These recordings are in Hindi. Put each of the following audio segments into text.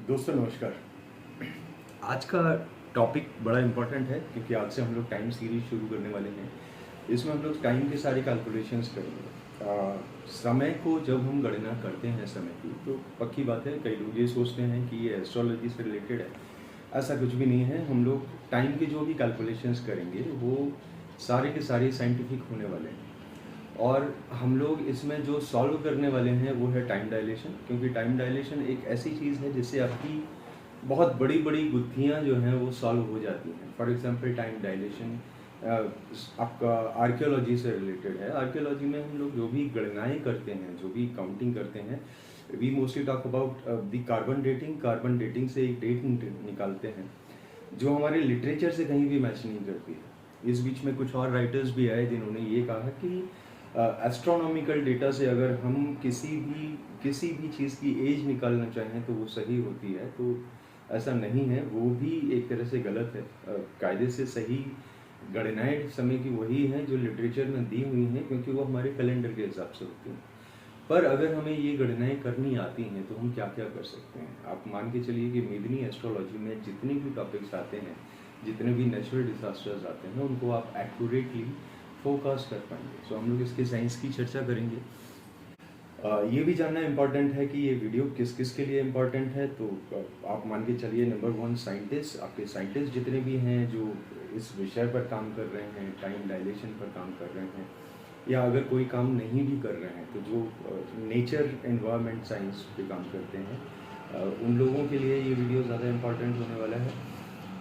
दोस्तों नमस्कार। आज का टॉपिक बड़ा इम्पोर्टेंट है क्योंकि आज से हम लोग टाइम सीरीज शुरू करने वाले हैं। इसमें हम लोग टाइम के सारे कैलकुलेशंस करेंगे। समय को जब हम गणना करते हैं समय की, तो पक्की बात है कई लोग ये सोचते हैं कि ये एस्ट्रोलॉजी से रिलेटेड है। ऐसा कुछ भी नहीं है। हम लोग टाइम के जो भी कैलकुलेशंस करेंगे वो सारे के सारे साइंटिफिक होने वाले हैं। और हम लोग इसमें जो सॉल्व करने वाले हैं वो है टाइम डायलेशन, क्योंकि टाइम डायलेशन एक ऐसी चीज़ है जिससे आपकी बहुत बड़ी बड़ी गुत्थियाँ जो हैं वो सॉल्व हो जाती हैं। फॉर एग्जांपल टाइम डायलेशन आपका आर्कियोलॉजी से रिलेटेड है। आर्कियोलॉजी में हम लोग जो भी गणनाएं करते हैं, जो भी काउंटिंग करते हैं, we mostly talk about the carbon dating. Carbon dating से एक डेट निकालते हैं जो हमारे लिटरेचर से कहीं भी मैच नहीं करती है। इस बीच में कुछ और राइटर्स भी आए जिन्होंने ये कहा कि एस्ट्रोनॉमिकल डेटा से अगर हम किसी भी चीज़ की एज निकालना चाहें तो वो सही होती है। तो ऐसा नहीं है, वो भी एक तरह से गलत है। कायदे से सही गणनाएं समय की वही हैं जो लिटरेचर में दी हुई हैं, क्योंकि वो हमारे कैलेंडर के हिसाब से होती हैं। पर अगर हमें ये गणनाएं करनी आती हैं तो हम क्या क्या कर सकते हैं। आप मान के चलिए कि मेदिनी एस्ट्रोलॉजी में जितने भी टॉपिक्स आते हैं, जितने भी नेचुरल डिजास्टर्स आते हैं, उनको आप एक्यूरेटली फोकस कर पाएंगे। सो हम लोग इसके साइंस की चर्चा करेंगे। ये भी जानना इम्पॉर्टेंट है कि ये वीडियो किस किस के लिए इम्पॉर्टेंट है। तो आप मान के चलिए, नंबर वन साइंटिस्ट, आपके साइंटिस्ट जितने भी हैं जो इस विषय पर काम कर रहे हैं, टाइम डायलेशन पर काम कर रहे हैं, या अगर कोई काम नहीं भी कर रहे हैं तो जो नेचर एनवायरनमेंट साइंस पे काम करते हैं, उन लोगों के लिए ये वीडियो ज़्यादा इम्पॉर्टेंट होने वाला है।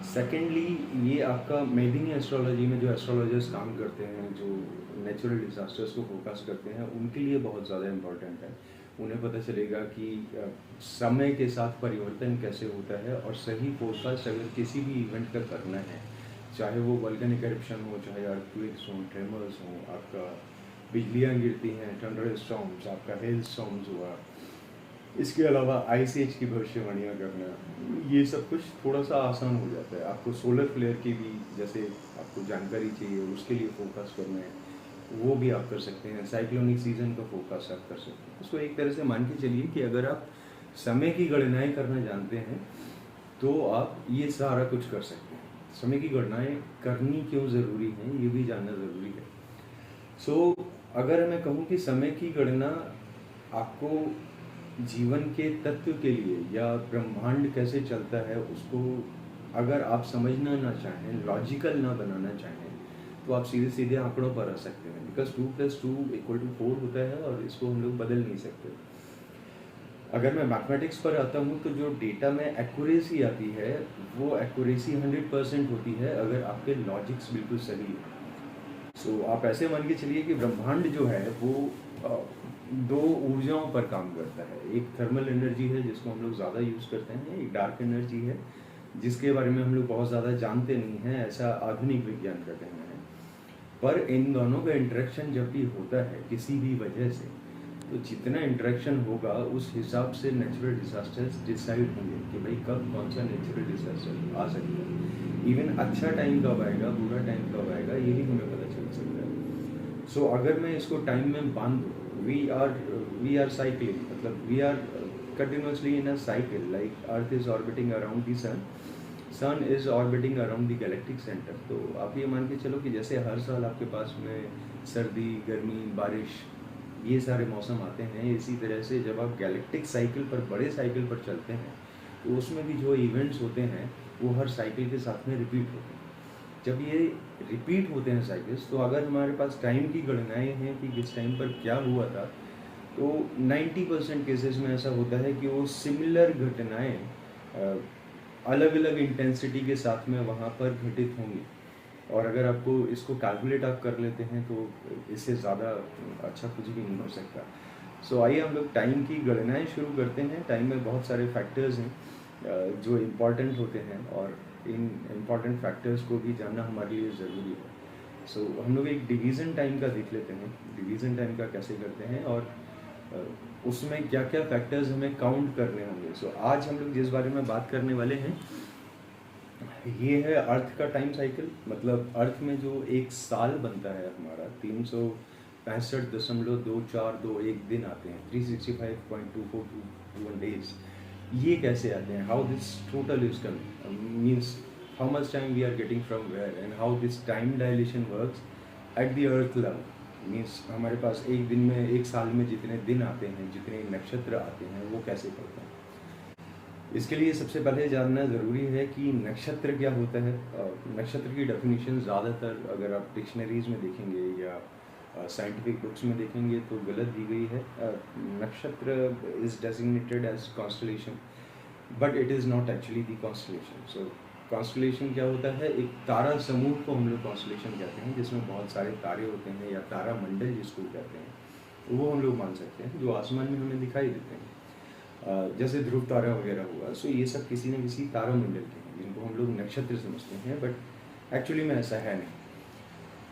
सेकेंडली, ये आपका मेदिनी एस्ट्रोलॉजी में जो एस्ट्रोलॉजर्स काम करते हैं, जो नेचुरल डिज़ास्टर्स को फोकस करते हैं, उनके लिए बहुत ज़्यादा इम्पॉर्टेंट है। उन्हें पता चलेगा कि समय के साथ परिवर्तन कैसे होता है, और सही फोरकास्ट अगर किसी भी इवेंट का करना है, चाहे वो वोल्केनिक एरप्शन हो, चाहे अर्थक्वेक्स हों, ट्रेमर्स हों, आपका बिजलियाँ गिरती हैं, थंडर स्टॉर्म्स, आपका हेल स्टॉर्म्स हुआ, इसके अलावा आइस एज की भविष्यवाणियाँ करना, ये सब कुछ थोड़ा सा आसान हो जाता है। आपको सोलर फ्लेयर की भी जैसे आपको जानकारी चाहिए, उसके लिए फोकस करना है, वो भी आप कर सकते हैं। साइक्लोनिक सीजन का फोकस आप कर सकते हैं। उसको एक तरह से मान के चलिए कि अगर आप समय की गणनाएं करना जानते हैं तो आप ये सारा कुछ कर सकते हैं। समय की गणनाएं करनी क्यों ज़रूरी हैं, ये भी जानना ज़रूरी है। अगर मैं कहूँ कि समय की गणना आपको जीवन के तत्व के लिए या ब्रह्मांड कैसे चलता है उसको अगर आप समझना ना चाहें, लॉजिकल ना बनाना चाहें, तो आप सीधे सीधे आंकड़ों पर आ सकते हैं। बिकॉज 2+2=4 होता है और इसको हम लोग बदल नहीं सकते। अगर मैं मैथमेटिक्स पर आता हूँ तो जो डेटा में एक्यूरेसी आती है वो एक्यूरेसी 100% होती है अगर आपके लॉजिक्स बिल्कुल सही है। आप ऐसे मान के चलिए कि ब्रह्मांड जो है वो दो ऊर्जाओं पर काम करता है। एक थर्मल एनर्जी है जिसको हम लोग ज़्यादा यूज़ करते हैं, एक डार्क एनर्जी है जिसके बारे में हम लोग बहुत ज़्यादा जानते नहीं हैं, ऐसा आधुनिक विज्ञान का कहना है। पर इन दोनों का इंटरेक्शन जब भी होता है किसी भी वजह से, तो जितना इंटरेक्शन होगा उस हिसाब से नेचुरल डिजास्टर्स डिसाइड होंगे कि भाई कब कौन सा नेचुरल डिजास्टर आ सकता है। इवन अच्छा टाइम कब आएगा, बुरा टाइम कब आएगा, ये भी हमें पता चल सकता है। अगर मैं इसको टाइम में बांध दूँ, वी आर साइक्लिंग, मतलब we are continuously in a cycle, like earth is orbiting around the sun is orbiting around the galactic center। तो आप ये मान के चलो कि जैसे हर साल आपके पास में सर्दी, गर्मी, बारिश, ये सारे मौसम आते हैं, इसी तरह से जब आप गैलेक्टिक साइकिल पर, बड़े साइकिल पर चलते हैं, तो उसमें भी जो इवेंट्स होते हैं वो हर साइकिल के साथ में रिपीट होते हैं। जब ये रिपीट होते हैं साइकिल्स, तो अगर हमारे पास टाइम की गणनाएं हैं कि किस टाइम पर क्या हुआ था, तो 90% केसेस में ऐसा होता है कि वो सिमिलर घटनाएं अलग अलग इंटेंसिटी के साथ में वहाँ पर घटित होंगी। और अगर आपको इसको कैलकुलेट आप कर लेते हैं तो इससे ज़्यादा अच्छा कुछ भी नहीं हो सकता। आइए हम लोग टाइम की गणनाएं शुरू करते हैं। टाइम में बहुत सारे फैक्टर्स हैं जो इम्पॉर्टेंट होते हैं, और इन इम्पॉर्टेंट फैक्टर्स को भी जानना हमारे लिए ज़रूरी है। हम लोग एक डिवीज़न टाइम का देख लेते हैं। डिवीज़न टाइम का कैसे करते हैं और उसमें क्या क्या फैक्टर्स हमें काउंट करने होंगे। आज हम लोग जिस बारे में बात करने वाले हैं ये है अर्थ का टाइम साइकिल। मतलब अर्थ में जो एक साल बनता है हमारा, 365.242 दिन आते हैं, 365.2421 डेज। ये कैसे आते हैं, how this total is coming, means how much time we are getting from where and how this time dilation works at the earth level. Means हमारे पास एक दिन में, एक साल में जितने दिन आते हैं, जितने नक्षत्र आते हैं, वो कैसे पड़ते हैं। इसके लिए सबसे पहले जानना ज़रूरी है कि नक्षत्र क्या होता है। नक्षत्र की डेफिनेशन ज़्यादातर अगर आप डिक्शनरीज में देखेंगे या साइंटिफिक बुक्स में देखेंगे तो गलत दी गई है। Nakshatra is designated as constellation, but it is not actually the constellation. So constellation क्या होता है, एक तारा समूह को हम लोग कॉन्स्टलेशन कहते हैं, जिसमें बहुत सारे तारे होते हैं, या तारा मंडल जिसको कहते हैं, वो हम लोग मान सकते हैं, जो आसमान में हमें दिखाई देते हैं। जैसे ध्रुव तारा वगैरह हुआ, सो ये सब किसी न किसी तारा मंडल के हैं, जिनको हम लोग नक्षत्र समझते हैं, बट एक्चुअली में ऐसा है नहीं।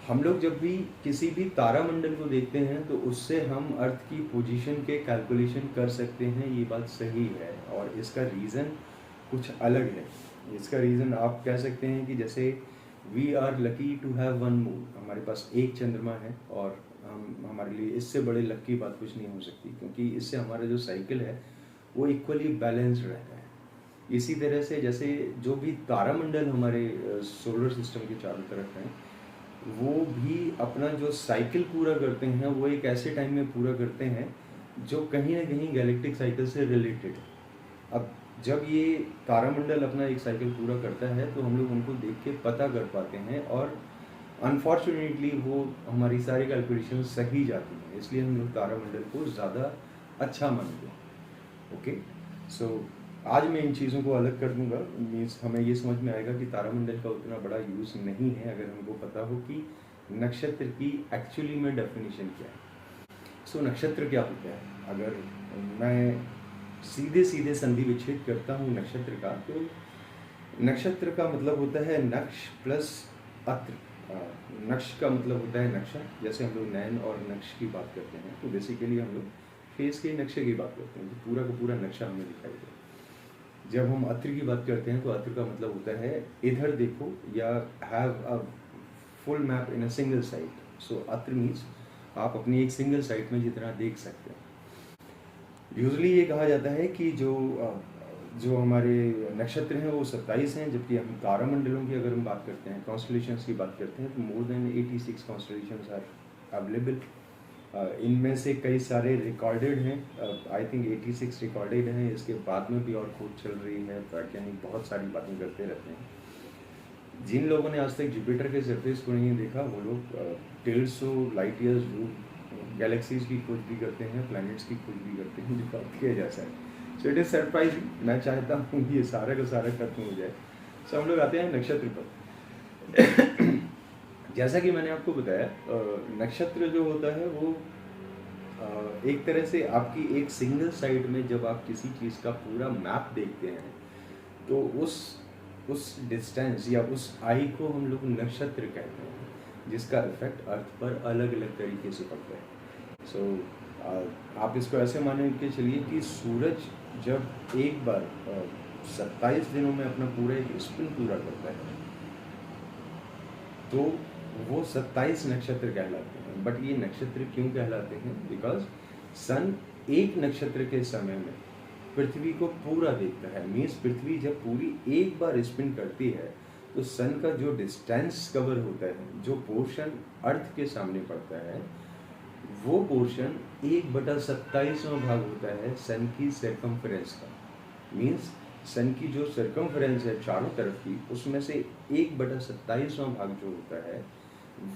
हम लोग जब भी किसी भी तारा मंडल को देखते हैं तो उससे हम अर्थ की पोजीशन के कैलकुलेशन कर सकते हैं, ये बात सही है। और इसका रीज़न कुछ अलग है। इसका रीज़न आप कह सकते हैं कि जैसे we are lucky to have one moon, हमारे पास एक चंद्रमा है, और हमारे लिए इससे बड़े लक की बात कुछ नहीं हो सकती, क्योंकि इससे हमारा जो साइकिल है वो इक्वली बैलेंस्ड रहता है। इसी तरह से जैसे जो भी तारामंडल हमारे सोलर सिस्टम के चारों तरफ हैं, वो भी अपना जो साइकिल पूरा करते हैं वो एक ऐसे टाइम में पूरा करते हैं जो कहीं ना कहीं गैलेक्टिक साइकिल से रिलेटेड है। अब जब ये तारामंडल अपना एक साइकिल पूरा करता है तो हम लोग उनको देख के पता कर पाते हैं, और अनफॉर्चुनेटली वो हमारी सारी कैलकुलेशन सही जाती हैं, इसलिए हम लोग तारामंडल को ज़्यादा अच्छा मानते हैं। ओके, सो आज मैं इन चीज़ों को अलग कर दूंगा। मीन्स हमें ये समझ में आएगा कि तारामंडल का उतना बड़ा यूज़ नहीं है अगर हमको पता हो कि नक्षत्र की एक्चुअली में डेफिनेशन क्या है। सो नक्षत्र क्या होता है, अगर मैं सीधे सीधे संधि विच्छेद करता हूँ नक्षत्र का, तो नक्षत्र का मतलब होता है नक्ष प्लस अत्र। नक्ष का मतलब होता है नक्शा, जैसे हम लोग नैन और नक्श की बात करते हैं, तो बेसिकली हम लोग फेस के नक्शे की बात करते हैं, तो पूरा का पूरा नक्शा हमें दिखाई दे। जब हम अत्र की बात करते हैं तो अत्र का मतलब होता है इधर देखो, you have a full map in a single sight. So अत्र मीन्स आप अपनी एक सिंगल साइट में जितना देख सकते हैं। यूजली ये कहा जाता है कि जो हमारे नक्षत्र हैं वो 27 हैं, जबकि हम तारामंडलों की अगर हम बात करते हैं, कॉन्स्टलेशंस की बात करते हैं, तो more than 86 constellations are available. इनमें से कई सारे रिकॉर्डेड हैं, आई थिंक 86 रिकॉर्डेड हैं। इसके बाद में भी और खोज चल रही है, वैज्ञानिक बहुत सारी बातें करते रहते हैं। जिन लोगों ने आज तक जुपिटर के सरफेस को नहीं देखा, वो लोग 150 लाइट ईयर्स दूर गैलेक्सीज की खोज भी करते हैं, प्लैनेट्स की खोज भी करते हैं, जो बात किया जैसा है। So it is surprising. मैं चाहता हूँ ये सारा का सारा खत्म हो जाए। सो हम लोग आते हैं नक्षत्र पर। जैसा कि मैंने आपको बताया, नक्षत्र जो होता है वो एक तरह से आपकी एक सिंगल साइड में जब आप किसी चीज़ का पूरा मैप देखते हैं, तो उस डिस्टेंस या उस आई को हम लोग नक्षत्र कहते हैं, जिसका इफेक्ट अर्थ पर अलग अलग तरीके से पड़ता है। सो आप इसको ऐसे मान के चलिए कि सूरज जब एक बार 27 दिनों में अपना पूरा एक स्पिन पूरा करता है, तो वो 27 नक्षत्र कहलाते हैं। बट ये नक्षत्र क्यों कहलाते हैं? बिकॉज सन एक नक्षत्र के समय में पृथ्वी को पूरा देखता है। मीन्स पृथ्वी जब पूरी एक बार स्पिन करती है तो सन का जो डिस्टेंस कवर होता है, जो पोर्शन अर्थ के सामने पड़ता है, वो पोर्शन 1/27वां भाग होता है सन की सर्कमफ्रेंस का। मीन्स सन की जो सर्कमफ्रेंस है चारों तरफ की, उसमें से 1/27वां भाग जो होता है,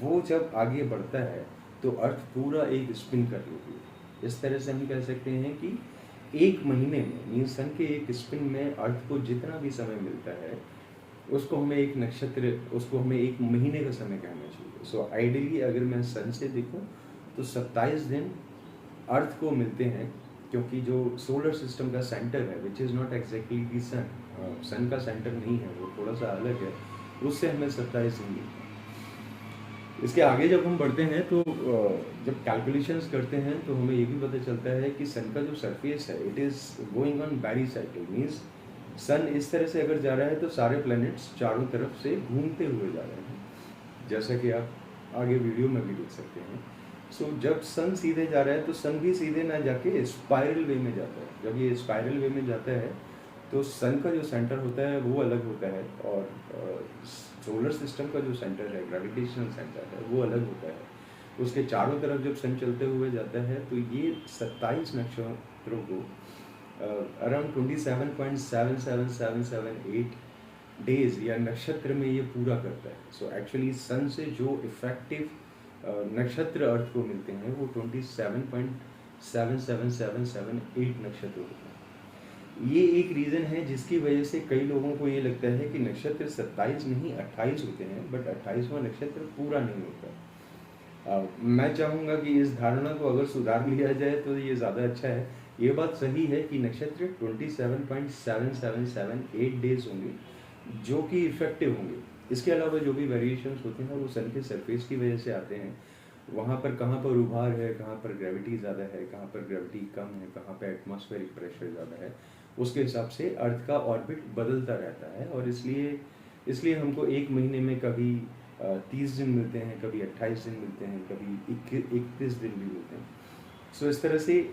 वो जब आगे बढ़ता है तो अर्थ पूरा एक स्पिन कर लेती है। इस तरह से हम कह सकते हैं कि एक महीने में, मीन्स सन के एक स्पिन में अर्थ को जितना भी समय मिलता है, उसको हमें एक महीने का समय कहना चाहिए। सो आइडियली अगर मैं सन से देखूं तो 27 दिन अर्थ को मिलते हैं, क्योंकि जो सोलर सिस्टम का सेंटर है, विच इज़ नॉट एग्जैक्टली दी सन, सन का सेंटर नहीं है, वो थोड़ा सा अलग है, उससे हमें 27 दिन मिलते हैं। इसके आगे जब हम बढ़ते हैं तो जब कैलकुलेशंस करते हैं तो हमें ये भी पता चलता है कि सन का जो सरफेस है, इट इज़ गोइंग ऑन बैरी साइकिल। मीन्स सन इस तरह से अगर जा रहा है तो सारे प्लैनेट्स चारों तरफ से घूमते हुए जा रहे हैं, जैसा कि आप आगे वीडियो में भी देख सकते हैं। सो जब सन सीधे जा रहा है तो सन भी सीधे ना जाके स्पाइरल वे में जाता है। जब ये स्पाइरल वे में जाता है तो सन का जो सेंटर होता है वो अलग होता है, और सोलर सिस्टम का जो सेंटर है, ग्रेविटेशनल सेंटर है, वो अलग होता है। उसके चारों तरफ जब सन चलते हुए जाता है तो ये 27 नक्षत्रों को अराउंड 27.77778 डेज या नक्षत्र में ये पूरा करता है। सो एक्चुअली सन से जो इफेक्टिव नक्षत्र अर्थ को मिलते हैं वो 27.77778 नक्षत्र होते हैं। ये एक रीज़न है जिसकी वजह से कई लोगों को ये लगता है कि नक्षत्र 27 नहीं 28 होते हैं, बट 28वां नक्षत्र पूरा नहीं होता। मैं चाहूँगा कि इस धारणा को अगर सुधार लिया जाए तो ये ज़्यादा अच्छा है। ये बात सही है कि नक्षत्र 27.7778 डेज होंगे जो कि इफेक्टिव होंगे। इसके अलावा जो भी वेरिएशंस होते हैं वो सन के सरफेस की वजह से आते हैं। वहाँ पर कहाँ पर उभार है, कहाँ पर ग्रेविटी ज़्यादा है, कहाँ पर ग्रेविटी कम है, कहाँ पर एटमॉस्फेरिक प्रेशर ज़्यादा है, उसके हिसाब से अर्थ का ऑर्बिट बदलता रहता है। और इसलिए हमको एक महीने में कभी 30 दिन मिलते हैं, कभी 28 दिन मिलते हैं, कभी 31 दिन भी मिलते हैं। सो इस तरह से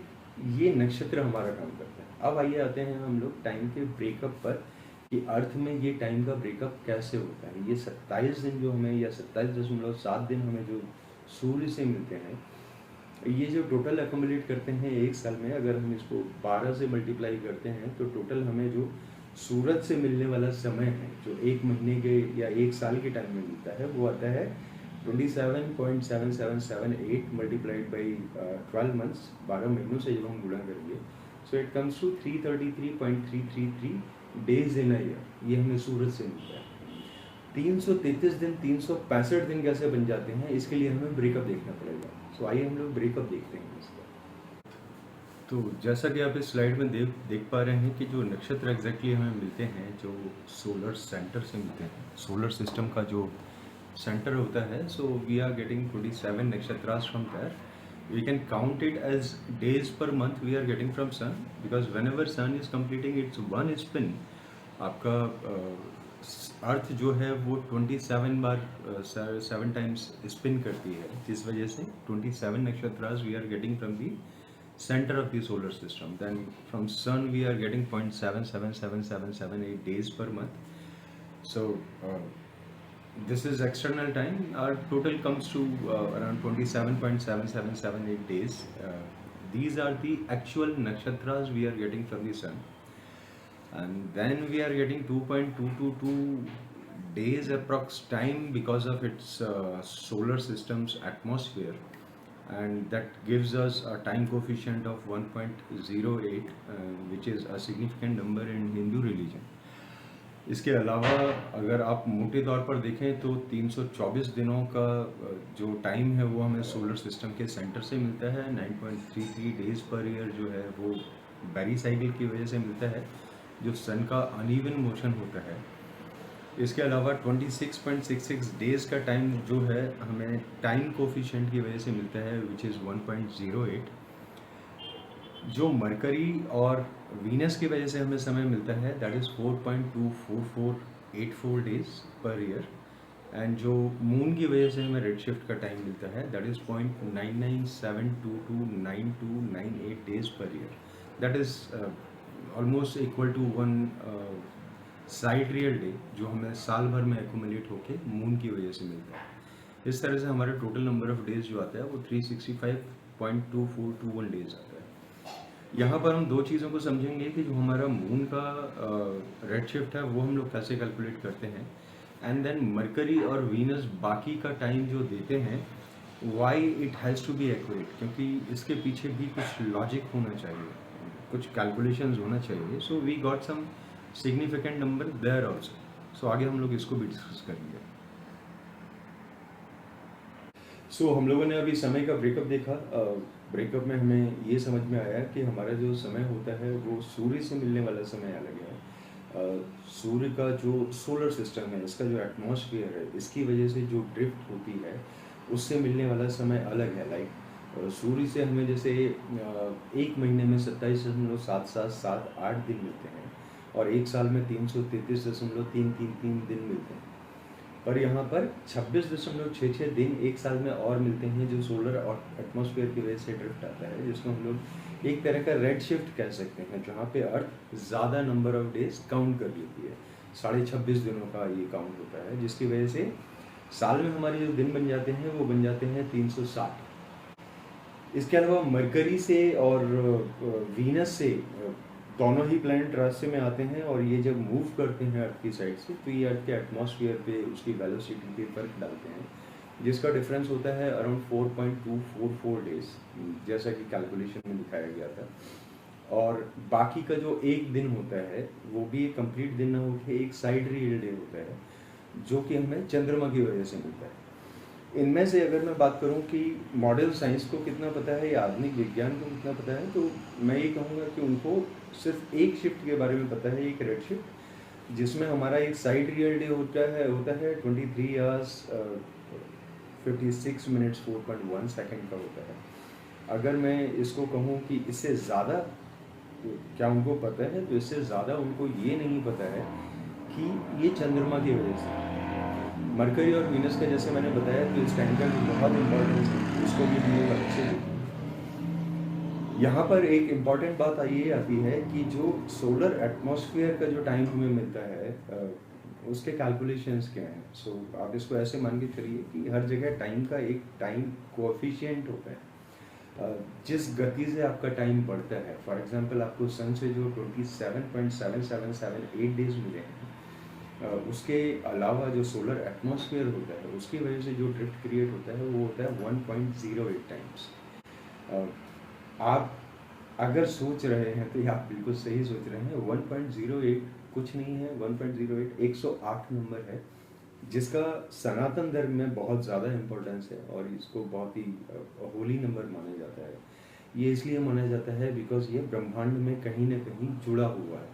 ये नक्षत्र हमारा काम करता है। अब आइए आते हैं हम लोग टाइम के ब्रेकअप पर कि अर्थ में ये टाइम का ब्रेकअप कैसे होता है। ये 27 दिन जो हमें, या 27.7 दिन हमें जो सूर्य से मिलते हैं, ये जो टोटल अकोमोडेट करते हैं एक साल में, अगर हम इसको 12 से मल्टीप्लाई करते हैं तो टोटल हमें जो सूरज से मिलने वाला समय है, जो एक महीने के या एक साल के टाइम में मिलता है, वो आता है 27.7778 मल्टीप्लाइड बाई 12 मंथ्स। 12 महीनों से जब हम गुणा करेंगे so it comes to 333.333 days in a year. ये हमें सूरज से मिलता है। 333 दिन, 365 दिन कैसे बन जाते हैं, इसके लिए हमें ब्रेकअप देखना पड़ेगा। सो आइए हम लोग ब्रेकअप देखते हैं इसका। तो जैसा कि आप इस स्लाइड में देख पा रहे हैं कि जो नक्षत्र एग्जैक्टली हमें मिलते हैं, जो सोलर सेंटर से मिलते हैं, सोलर सिस्टम का जो सेंटर होता है, so we are getting 27 nakshatras from there. We can count it as days per month we are getting from sun, because whenever sun is completing its one spin, आपका अर्थ जो है वो 27 बार 7 टाइम्स स्पिन करती है, जिस वजह से 27 nakshatras we are getting from the center of the solar system. Then from sun we are getting 0.777778 days per month. So this is external time. Our total comes to around 27.7778 days. These are the actual nakshatras we are getting from the sun, and then we are getting 2.222 days approx time because of its solar system's atmosphere, and that gives us a time coefficient of 1.08, which is a significant number in Hindu religion. इसके अलावा अगर आप मोटे तौर पर देखें तो 324 दिनों का जो टाइम है वो हमें सोलर सिस्टम के सेंटर से मिलता है। 9.33 डेज पर ईयर जो है वो बैरी साइकिल की वजह से मिलता है, जो सन का अनइवन मोशन होता है। इसके अलावा 26.66 डेज का टाइम जो है हमें टाइम कोफिशिएंट की वजह से मिलता है, विच इज़ 1.08। जो मरकरी और वीनस की वजह से हमें समय मिलता है, that is 4.24484 days per year. And जो मून की वजह से हमें रेड शिफ्ट का टाइम मिलता है, that is 0.99722928 days per year. That is almost equal to 1 sidereal day, जो हमें साल भर में एक्यूमुलेट होके मून की वजह से मिलता है। इस तरह से हमारा टोटल नंबर ऑफ डेज जो आता है वो 365.2421 डेज आता है। यहाँ पर हम दो चीज़ों को समझेंगे कि जो हमारा मून का रेड शिफ्ट है वो हम लोग कैसे कैलकुलेट करते हैं, एंड देन मरकरी और वीनस बाकी का टाइम जो देते हैं, why it has to be accurate, क्योंकि इसके पीछे भी कुछ लॉजिक होना चाहिए, कुछ कैलकुलेशंस होना चाहिए। So we got some significant number there also. So आगे हम लोग इसको भी डिस्कस करेंगे। सो हम लोगों ने अभी समय का ब्रेकअप देखा। ब्रेकअप में हमें ये समझ में आया कि हमारा जो समय होता है वो सूर्य से मिलने वाला समय अलग है। सूर्य का जो सोलर सिस्टम है, इसका जो एटमॉस्फेयर है, इसकी वजह से जो ड्रिफ्ट होती है उससे मिलने वाला समय अलग है। लाइक सूर्य से हमें जैसे एक महीने में 27.7778 दिन मिलते हैं, और एक साल में 333.333 दिन मिलते हैं। और यहाँ पर 26.66 दिन एक साल में और मिलते हैं जो सोलर और एटमॉस्फेयर की वजह से ड्रिफ्ट आता है, जिसको हम लोग एक तरह का रेड शिफ्ट कह सकते हैं, जहाँ पे अर्थ ज़्यादा नंबर ऑफ डेज काउंट कर लेती है। 26.5 दिनों का ये काउंट होता है, जिसकी वजह से साल में हमारे जो दिन बन जाते हैं वो बन जाते हैं 360। इसके अलावा मरकरी से और वीनस से दोनों ही प्लैनेट रास्ते में आते हैं, और ये जब मूव करते हैं अर्थ की साइड से तो ये अर्थ के एटमॉस्फेयर पे उसकी वेलोसिटी पे फर्क डालते हैं, जिसका डिफरेंस होता है अराउंड 4.244 डेज, जैसा कि कैलकुलेशन में दिखाया गया था। और बाकी का जो एक दिन होता है वो भी एक कंप्लीट दिन ना होकर एक साइडरियल डे होता है, जो कि हमें चंद्रमा की वजह से मिलता है। इनमें से अगर मैं बात करूं कि मॉडल साइंस को कितना पता है या आधुनिक विज्ञान को कितना पता है, तो मैं ये कहूँगा कि उनको सिर्फ एक शिफ्ट के बारे में पता है, एक रेड शिफ्ट, जिसमें हमारा एक साइड रियल डे होता है 23 आवर्स 56 मिनट्स 4.1 सेकेंड का होता है। अगर मैं इसको कहूँ कि इससे ज़्यादा क्या उनको पता है, तो इससे ज़्यादा उनको ये नहीं पता है कि ये चंद्रमा की वजह से। मरकरी और वीनस का जैसे मैंने बताया, तो इस टाइम का बहुत इम्पोर्टेंस है, उसको भी हम लोग अच्छे से। यहाँ पर एक इम्पॉर्टेंट बात ये आती है कि जो सोलर एटमॉस्फेयर का जो टाइम हमें मिलता है उसके कैलकुलेशंस क्या हैं। सो आप इसको ऐसे मान के चलिए कि हर जगह टाइम का एक टाइम कोएफिशिएंट होता है, जिस गति से आपका टाइम बढ़ता है। फॉर एग्जांपल आपको सन से जो 27.7778 डेज मिले हैं, उसके अलावा जो सोलर एटमॉस्फेयर होता है उसकी वजह से जो ड्रिफ्ट क्रिएट होता है वो होता है 1.08 टाइम्स। आप अगर सोच रहे हैं तो आप बिल्कुल सही सोच रहे हैं। 1.08 कुछ नहीं है, 1.08 108 नंबर है, जिसका सनातन धर्म में बहुत ज़्यादा इम्पोर्टेंस है और इसको बहुत ही होली नंबर माना जाता है। ये इसलिए माना जाता है बिकॉज ये ब्रह्मांड में कहीं ना कहीं जुड़ा हुआ है।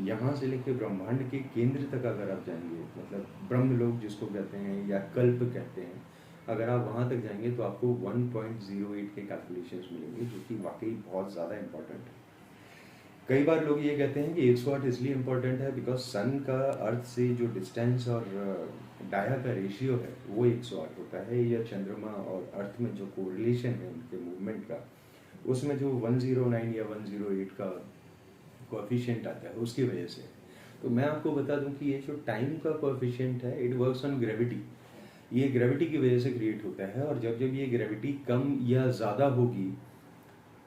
यहाँ से लेकर ब्रह्मांड के केंद्र तक अगर आप जाएंगे, मतलब ब्रह्मलोक जिसको कहते हैं या कल्प कहते हैं, अगर आप वहाँ तक जाएंगे तो आपको 1.08 के कैलकुलेशंस मिलेंगे, जो कि वाकई बहुत ज़्यादा इम्पोर्टेंट है। कई बार लोग ये कहते हैं कि 108 इसलिए इम्पोर्टेंट है बिकॉज सन का अर्थ से जो डिस्टेंस और डाया का रेशियो है वो 108 होता है, या चंद्रमा और अर्थ में जो कोरिलेशन है उनके मूवमेंट का, उसमें जो 109 या 108 का कोएफिशिएंट आता है उसकी वजह से। तो मैं आपको बता दूं कि ये जो टाइम का कोएफिशिएंट है, इट वर्क्स ऑन ग्रेविटी। ये ग्रेविटी की वजह से क्रिएट होता है, और जब जब ये ग्रेविटी कम या ज़्यादा होगी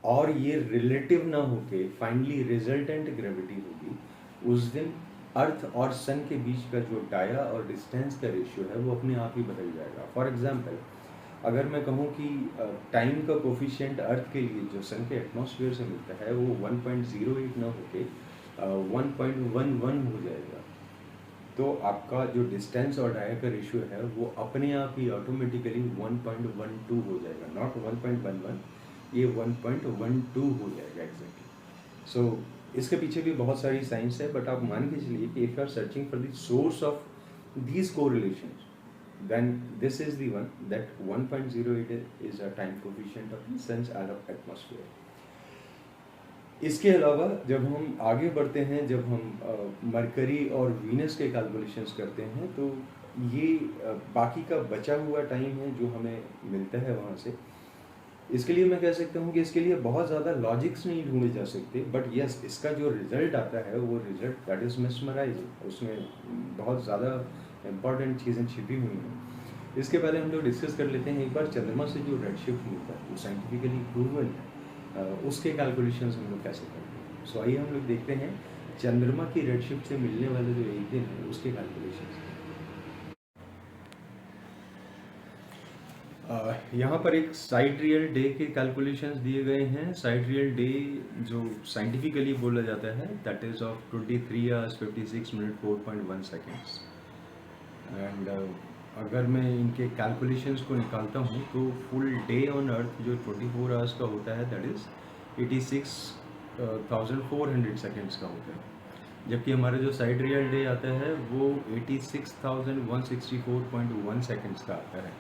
और ये रिलेटिव ना होके फाइनली रिजल्टेंट ग्रेविटी होगी, उस दिन अर्थ और सन के बीच का जो डाया और डिस्टेंस का रेशियो है वो अपने आप ही बदल जाएगा। फॉर एग्जांपल, अगर मैं कहूँ कि टाइम का कोफिशिएंट अर्थ के लिए जो सन के एटमॉस्फेयर से मिलता है वो 1.08 ना होके 1.11 हो जाएगा, तो आपका जो डिस्टेंस और डाया का रेशियो है वो अपने आप ही ऑटोमेटिकली 1.12 हो जाएगा, नॉट 1.11, ये 1.12 हो जाएगा एग्जैक्टली। सो इसके पीछे भी बहुत सारी साइंस है, बट आप मान के चलिए कि if you are searching for the source of these correlations, then this is the one that 1.08 is a time coefficient of the sun's atmosphere. इसके अलावा जब हम आगे बढ़ते हैं, जब हम मरकरी और वीनस के कैलकुलेशंस करते हैं, तो ये बाकी का बचा हुआ टाइम है जो हमें मिलता है वहाँ से। इसके लिए मैं कह सकता हूँ कि इसके लिए बहुत ज़्यादा लॉजिक्स नहीं ढूंढे जा सकते, बट यस, इसका जो रिजल्ट आता है वो रिजल्ट दैट इज़ मेस्मराइजिंग। उसमें बहुत ज़्यादा इंपॉर्टेंट चीज़ें छिपी हुई हैं। इसके पहले हम लोग डिस्कस कर लेते हैं एक बार चंद्रमा से जो रेड शिफ्ट मिलता है वो साइंटिफिकली प्रूवन है, उसके कैलकुलेशंस हम लोग कैसे करते हैं। सो आइए हम लोग देखते हैं चंद्रमा की रेड शिफ्ट से मिलने वाले जो एक दिन है उसके कैलकुलेशंस। यहाँ पर एक साइडरियल डे के कैलकुलेशंस दिए गए हैं। साइडरियल डे जो साइंटिफिकली बोला जाता है that is of 23 hours 56 minute 4.1 seconds. And अगर मैं इनके कैलकुलेशंस को निकालता हूँ तो फुल डे ऑन अर्थ जो 24 आवर्स का होता है दैट इज़ 86,400 सेकेंड्स का होता है, जबकि हमारा जो साइडरियल डे आता है वो 86,164.1 सेकेंड्स का आता है।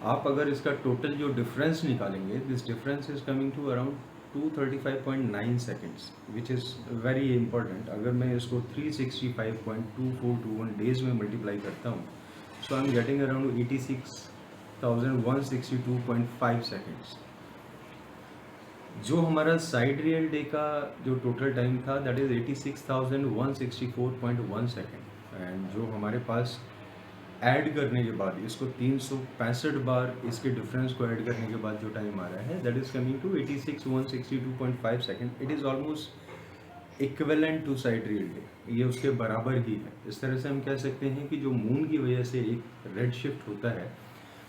आप अगर इसका टोटल जो डिफरेंस निकालेंगे, this difference is coming to around 235.9 seconds, which is very important. अगर मैं इसको 365.2421 डेज में मल्टीप्लाई करता हूँ So I'm getting around 86,162.5 seconds. जो हमारा साइड रियल डे का जो टोटल टाइम था दैट इज़ 86,164.1 सेकेंड, एंड जो हमारे पास ऐड करने के बाद इसको 365 बार इसके डिफरेंस को ऐड करने के बाद जो टाइम आ रहा है that is coming to 86,162.5 second. It is almost equivalent to sidereal day, ये उसके बराबर ही है. इस तरह से हम कह सकते हैं कि जो मून की वजह से एक रेड शिफ्ट होता है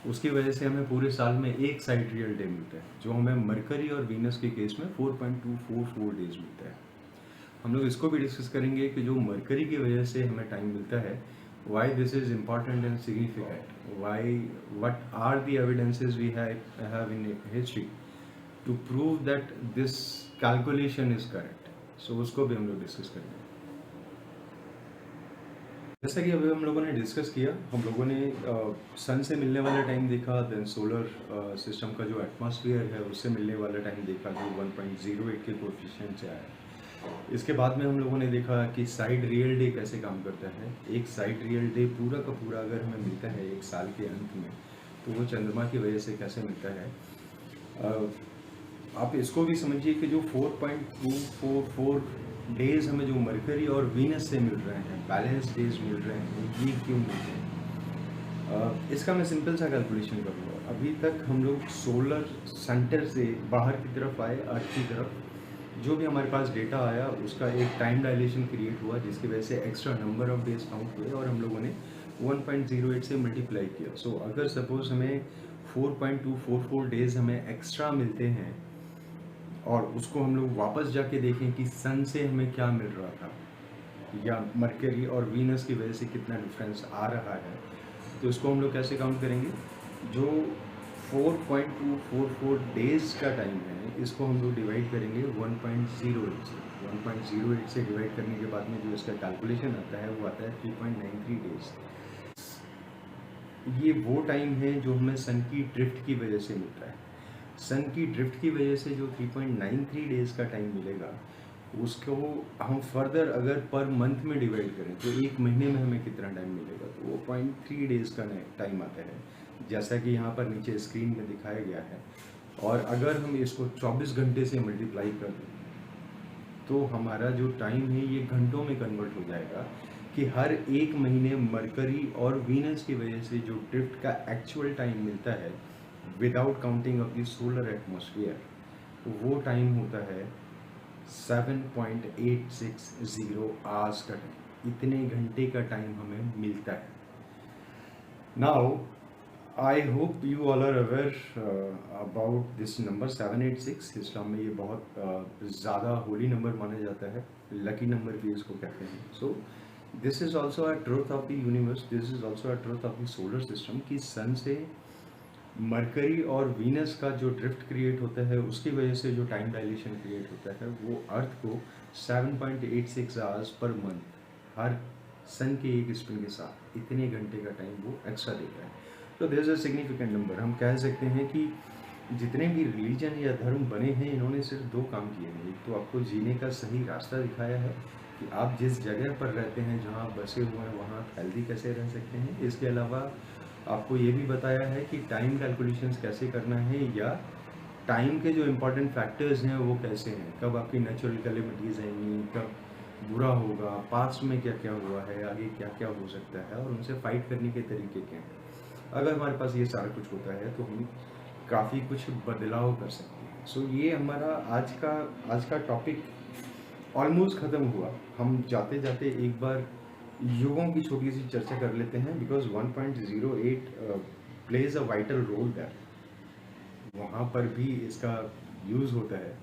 उसकी वजह से हमें पूरे साल में एक साइड रियल डे मिलता है, जो हमें मरकरी और वीनस के केस में 4.244 डेज मिलता है. हम लोग इसको भी डिस्कस करेंगे कि जो मरकरी की वजह से हमें टाइम मिलता है, why this is important and significant, what are the evidences we have in history to prove that this calculation is correct. So उसको भी हम लोग डिस्कस करेंगे. जैसा कि अभी हम लोगों ने डिस्कस किया, हम लोगों ने सन से मिलने वाला टाइम देखा, देन सोलर सिस्टम का जो एटमॉस्फेयर है उससे मिलने वाला टाइम देखा जो 1.08 के कोएफिशिएंट से आया. इसके बाद में हम लोगों ने देखा कि साइड रियल डे कैसे काम करता है. एक साइड रियल डे पूरा का पूरा अगर हमें मिलता है एक साल के अंत में, तो वो चंद्रमा की वजह से कैसे मिलता है. आप इसको भी समझिए कि जो 4.244 डेज हमें जो मरकरी और वीनस से मिल रहे हैं, बैलेंस डेज मिल रहे हैं, ये क्यों मिलते हैं. इसका मैं सिंपल सा कैलकुलेशन करूँगा. अभी तक हम लोग सोलर सेंटर से बाहर की तरफ आए, अर्थ की तरफ, जो भी हमारे पास डेटा आया उसका एक टाइम डायलेशन क्रिएट हुआ जिसकी वजह से extra number of days count हुए और हम लोगों ने 1.08 से मल्टीप्लाई किया. सो अगर सपोज हमें 4.244 डेज हमें एक्स्ट्रा मिलते हैं और उसको हम लोग वापस जाके देखें कि सन से हमें क्या मिल रहा था या मरकरी और वीनस की वजह से कितना डिफरेंस आ रहा है, तो इसको हम लोग कैसे काउंट करेंगे. जो 4.244 डेज का टाइम है इसको हम लोग डिवाइड करेंगे 1.08 से. 1.08 से डिवाइड करने के बाद में जो इसका कैलकुलेशन आता है वो आता है 3.93 डेज. ये वो टाइम है जो हमें सन की ड्रिफ्ट की वजह से मिलता है. सन की ड्रिफ्ट की वजह से जो 3.93 डेज का टाइम मिलेगा उसको हम फर्दर अगर पर मंथ में डिवाइड करें तो एक महीने में हमें कितना टाइम मिलेगा, तो वो 0.3 डेज का टाइम आता है, जैसा कि यहाँ पर नीचे स्क्रीन में दिखाया गया है. और अगर हम इसको 24 घंटे से मल्टीप्लाई कर दें तो हमारा जो टाइम है ये घंटों में कन्वर्ट हो जाएगा कि हर एक महीने मरकरी और वीनस की वजह से जो ड्रिफ्ट का एक्चुअल टाइम मिलता है without counting of the solar atmosphere, वो टाइम होता है 7.860 आवर्स का टाइम. इतने घंटे का टाइम हमें मिलता है. Now I hope you all are aware about this number 786. Islam में ये बहुत ज़्यादा होली नंबर माना जाता है, लकी नंबर भी इसको कहते हैं. So this is also a truth of the universe, this is also a truth of the solar system कि सन से मरकरी और वीनस का जो ड्रिफ्ट क्रिएट होता है उसकी वजह से जो टाइम डायलेशन क्रिएट होता है वो अर्थ को 7.86 आवर्स पर मंथ हर सन के एक स्पिन के साथ इतने घंटे का टाइम वो एक्स्ट्रा देता है. तो there is a significant number. हम कह सकते हैं कि जितने भी रिलीजन या धर्म बने हैं इन्होंने सिर्फ दो काम किए हैं. एक तो आपको जीने का सही रास्ता दिखाया है कि आप जिस जगह पर रहते हैं, जहाँ आप बसे हुए हैं, वहाँ आप हेल्दी कैसे रह सकते हैं. इसके अलावा आपको ये भी बताया है कि टाइम कैलकुलेशंस कैसे करना है या टाइम के जो इम्पोर्टेंट फैक्टर्स हैं वो कैसे हैं, कब आपकी नेचुरल कैलेमिटीज़ आएंगी, कब बुरा होगा, पास्ट में क्या क्या हुआ है, आगे क्या क्या हो सकता है और उनसे फाइट करने के तरीके क्या हैं. अगर हमारे पास ये सारा कुछ होता है तो हम काफ़ी कुछ बदलाव कर सकते हैं. सो ये हमारा आज का टॉपिक ऑलमोस्ट ख़त्म हुआ. हम जाते जाते एक बार युगों की छोटी सी चर्चा कर लेते हैं because 1.08 plays a vital role that. वहाँ पर भी इसका यूज़ होता है.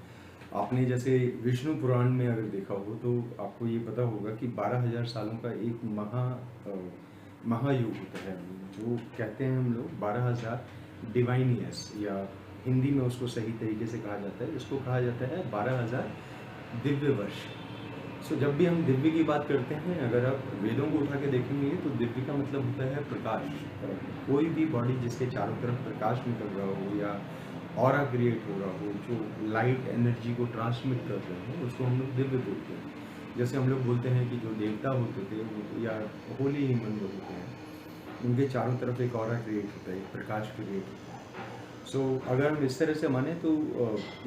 आपने जैसे विष्णु पुराण में अगर देखा हो तो आपको ये पता होगा कि 12,000 सालों का एक महायुग होता है जो कहते हैं हम लोग 12,000 डिवाइन ईयर्स, या हिंदी में उसको सही तरीके से कहा जाता है, इसको कहा जाता है 12,000 दिव्य वर्ष. सो जब भी हम दिव्य की बात करते हैं, अगर आप वेदों को उठा के देखेंगे तो दिव्य का मतलब होता है प्रकाश. कोई भी बॉडी जिसके चारों तरफ प्रकाश निकल रहा हो या ऑरा क्रिएट हो रहा हो, जो लाइट एनर्जी को ट्रांसमिट कर रहे हैं, उसको हम लोग दिव्य बोलते हैं. जैसे हम लोग बोलते हैं कि जो देवता होते थे वो या होली ह्यूमन होते हैं उनके चारों तरफ एक ऑरा क्रिएट होता है, एक प्रकाश क्रिएट होता है। सो अगर हम इस तरह से माने तो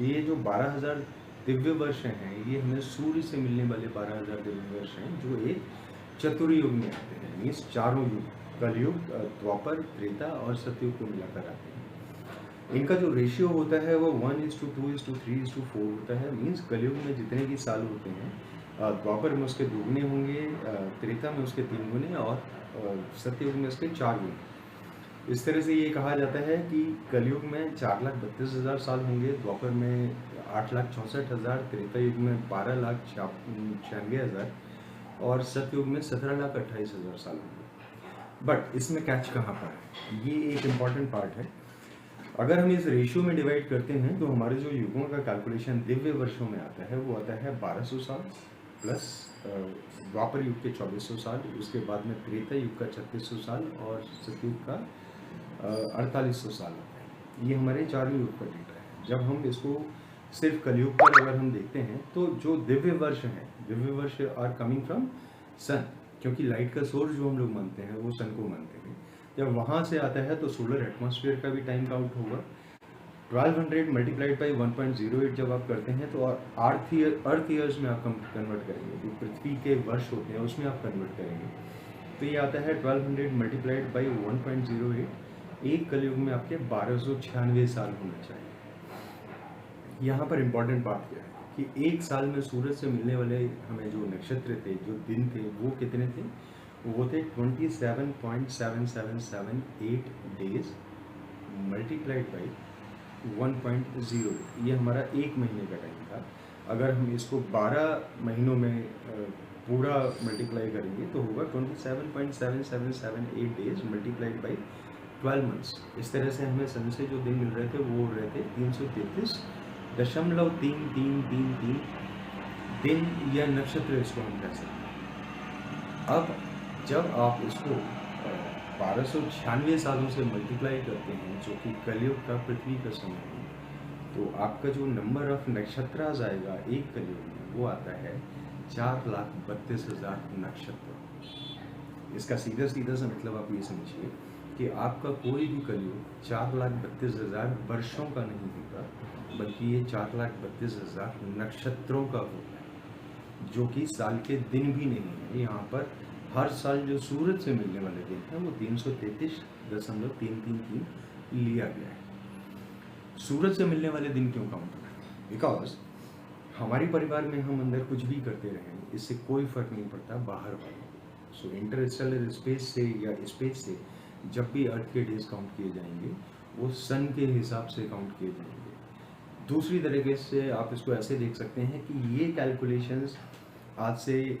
ये जो 12,000 दिव्य वर्ष हैं, ये हमें सूर्य से मिलने वाले 12,000 दिव्य वर्ष हैं, जो एक चतुर्युग में आते हैं, मीन्स चारों युग, कलयुग, द्वापर, त्रेता और सतयुग को मिलाकर आते हैं। इनका जो रेशियो होता है वो 1:2:3:4 होता है। मीन्स कलयुग में जितने भी साल होते हैं, द्वापर में उसके दुगने होंगे, त्रेता में उसके 3 गुने और सतयुग में उसके 4 गुने। इस तरह से ये कहा जाता है कि कलयुग में 4,32,000 साल होंगे, द्वापर में 8,64,000, त्रेता युग में 12,96,000 और सतयुग में 17,28,000 साल होंगे। बट इसमें कैच कहाँ पर है, ये एक इम्पॉर्टेंट पार्ट है। अगर हम इस रेशियो में डिवाइड करते हैं तो हमारे जो युगों का कैलकुलेशन दिव्य वर्षों में आता है वो आता है 1200 साल प्लस द्वापर युग के 2400 साल, उसके बाद में त्रेता युग का 3600 साल और सतयुग का 4800 साल आता है। ये हमारे चारों युग का डेटा है। जब हम इसको सिर्फ कलयुग पर अगर हम देखते हैं तो जो दिव्य वर्ष हैं, दिव्य वर्ष आर कमिंग फ्रॉम सन, क्योंकि लाइट का सोर्स जो हम लोग मानते हैं वो सन को मानते हैं। जब वहाँ से आता है तो सोलर एटमॉस्फेयर का भी टाइम काउंट होगा। 1200 मल्टीप्लाइड बाई 1.08 जब आप करते हैं तो अर्थ ईयर्स में आप कन्वर्ट करेंगे, जो पृथ्वी के वर्ष होते हैं उसमें आप कन्वर्ट करेंगे तो ये आता है 1200 मल्टीप्लाइड बाई 1.08। एक कलयुग में आपके 1296 साल होना चाहिए। यहाँ पर इम्पॉर्टेंट बात क्या है कि एक साल में सूरज से मिलने वाले हमें जो नक्षत्र थे, जो दिन थे, वो कितने थे? वो थे 27.7778 डेज मल्टीप्लाइड बाई 1.08। ये हमारा एक महीने का टाइम था। अगर हम इसको 12 महीनों में पूरा मल्टीप्लाई करेंगे तो होगा 27.7778 डेज मल्टीप्लाइड बाई 12 मंथ्स। इस तरह से हमें सन से जो दिन मिल रहे थे वो रहे थे 333.3333 दिन या नक्षत्र, इसको हम कह सकते हैं। अब जब आप इसको 1296 सालों से मल्टीप्लाई करते हैं, जो कि कलयुग का पृथ्वी का समय है, तो आपका जो नंबर ऑफ नक्षत्रास आएगा एक कलयुग में वो आता है 4,32,000 नक्षत्र। इसका सीधा सीधा सा मतलब आप ये समझिए कि आपका कोई भी कलयुग 4,32,000 वर्षों का नहीं होता, बल्कि ये 4,32,000 नक्षत्रों का होता है, जो कि साल के दिन भी नहीं है। यहाँ पर हर साल जो सूरज से मिलने वाले दिन है वो 333.333 लिया गया है। सूरज से मिलने वाले दिन क्यों काउंट हो रहे हैं? बिकॉज हमारे परिवार में हम अंदर कुछ भी करते रहें, इससे कोई फर्क नहीं पड़ता बाहर वालों को। सो इंटरस्टेलर स्पेस से या स्पेस से जब भी अर्थ के डेज काउंट किए जाएंगे वो सन के हिसाब से काउंट किए जाएंगे। दूसरी तरीके से आप इसको ऐसे देख सकते हैं कि ये कैलकुलेशंस आज से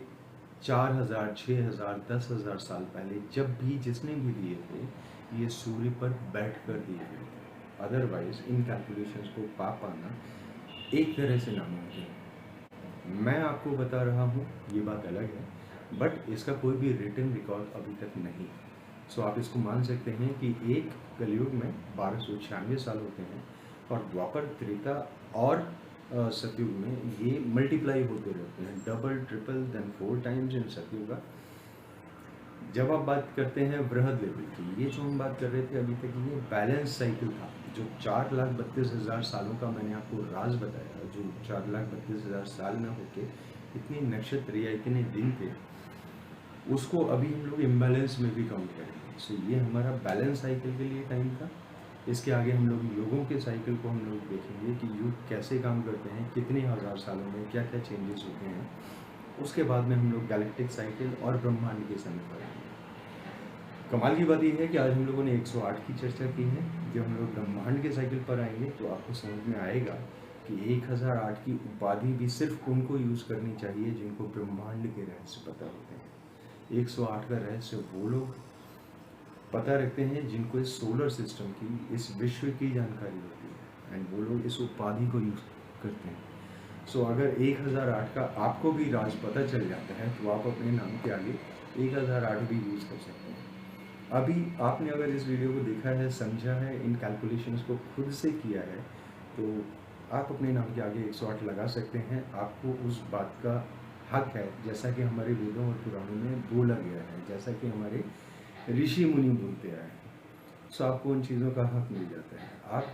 4,000, 6,000, 10,000 साल पहले जब भी जिसने भी दिए थे, ये सूर्य पर बैठ कर दिए गए थे। अदरवाइज इन कैलकुलेशंस को पा पाना एक तरह से नामुमकिन है। मैं आपको बता रहा हूँ, ये बात अलग है, बट इसका कोई भी रिटन रिकॉर्ड अभी तक नहीं। सो आप इसको मान सकते हैं कि एक कलयुग में 1296 साल होते हैं और द्वापर, त्रेता और सतयुग में ये मल्टीप्लाई होते रहते हैं, double, triple, then 4 times in Satyug. जब आप बात करते हैं वृहद लेवल की, ये जो हम बात कर रहे थे अभी तक, ये बैलेंस साइकिल था। जो 4,32,000 सालों का मैंने आपको राज बताया, जो 4,32,000 साल में होके इतने नक्षत्र या इतने दिन थे, उसको अभी हम लोग इम्बैलेंस में भी काउंट करेंगे। सो ये हमारा बैलेंस साइकिल के लिए टाइम था। इसके आगे हम लोग युगों के साइकिल को हम लोग देखेंगे कि युग कैसे काम करते हैं, कितने हज़ार सालों में क्या क्या चेंजेस होते हैं। उसके बाद में हम लोग गैलेक्टिक साइकिल और ब्रह्मांड के समय पर आएंगे। कमाल की बात यह है कि आज हम लोगों ने 108 की चर्चा की है। जब हम लोग ब्रह्मांड के साइकिल पर आएंगे तो आपको समझ में आएगा कि 1008 की उपाधि भी सिर्फ उनको यूज़ करनी चाहिए जिनको ब्रह्मांड के रहस्य पता होते हैं। 108 का रहस्य वो लोग पता रखते हैं जिनको इस सोलर सिस्टम की, इस विश्व की जानकारी होती है, एंड वो लोग इस उपाधि को यूज़ करते हैं। सो अगर 1008 का आपको भी राज पता चल जाता है तो आप अपने नाम के आगे 1008 भी यूज़ कर सकते हैं। अभी आपने अगर इस वीडियो को देखा है, समझा है, इन कैलकुलेशंस को खुद से किया है, तो आप अपने नाम के आगे 108 लगा सकते हैं। आपको उस बात का हक है, जैसा कि हमारे वेदों और पुराणों में बोला गया है, जैसा कि हमारे ऋषि मुनि बोलते आए हैं। सो आपको उन चीज़ों का हक मिल जाता है। आप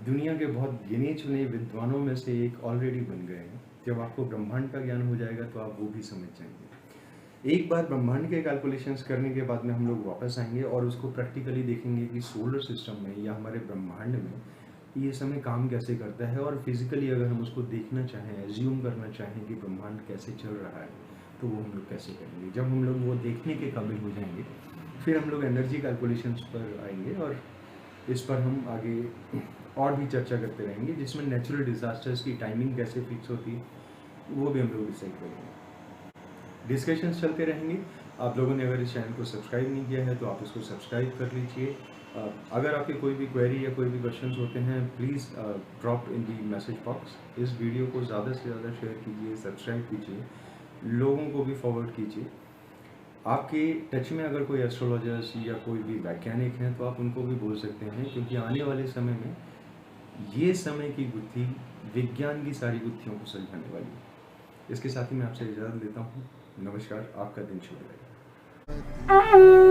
दुनिया के बहुत गिने चुने विद्वानों में से एक ऑलरेडी बन गए हैं। जब आपको ब्रह्मांड का ज्ञान हो जाएगा तो आप वो भी समझ जाएंगे। एक बार ब्रह्मांड के कैलकुलेशंस करने के बाद में हम लोग वापस आएंगे और उसको प्रैक्टिकली देखेंगे कि सोलर सिस्टम में या हमारे ब्रह्मांड में ये समय काम कैसे करता है, और फिजिकली अगर हम उसको देखना चाहें, एज्यूम करना चाहें कि ब्रह्मांड कैसे चल रहा है, तो वो हम लोग कैसे करेंगे। जब हम लोग वो देखने के काबिल हो जाएंगे फिर हम लोग एनर्जी कैलकुलेशंस पर आएंगे और इस पर हम आगे और भी चर्चा करते रहेंगे, जिसमें नेचुरल डिज़ास्टर्स की टाइमिंग कैसे फिक्स होती है वो भी हम लोग डिसाइड करेंगे। डिस्कशंस चलते रहेंगे। आप लोगों ने अगर इस चैनल को सब्सक्राइब नहीं किया है तो आप इसको सब्सक्राइब कर लीजिए। अगर आपके कोई भी क्वेरी या कोई भी क्वेश्चंस होते हैं please drop in the message box. इस वीडियो को ज़्यादा से ज़्यादा शेयर कीजिए, सब्सक्राइब कीजिए, लोगों को भी फॉरवर्ड कीजिए। आपके टच में अगर कोई एस्ट्रोलॉजर्स या कोई भी वैज्ञानिक हैं तो आप उनको भी बोल सकते हैं, क्योंकि आने वाले समय में ये समय की गुत्थी विज्ञान की सारी गुत्थियों को सुलझाने वाली है। इसके साथ ही मैं आपसे इजाज़त लेता हूँ। नमस्कार, आपका दिन शुभ रहे।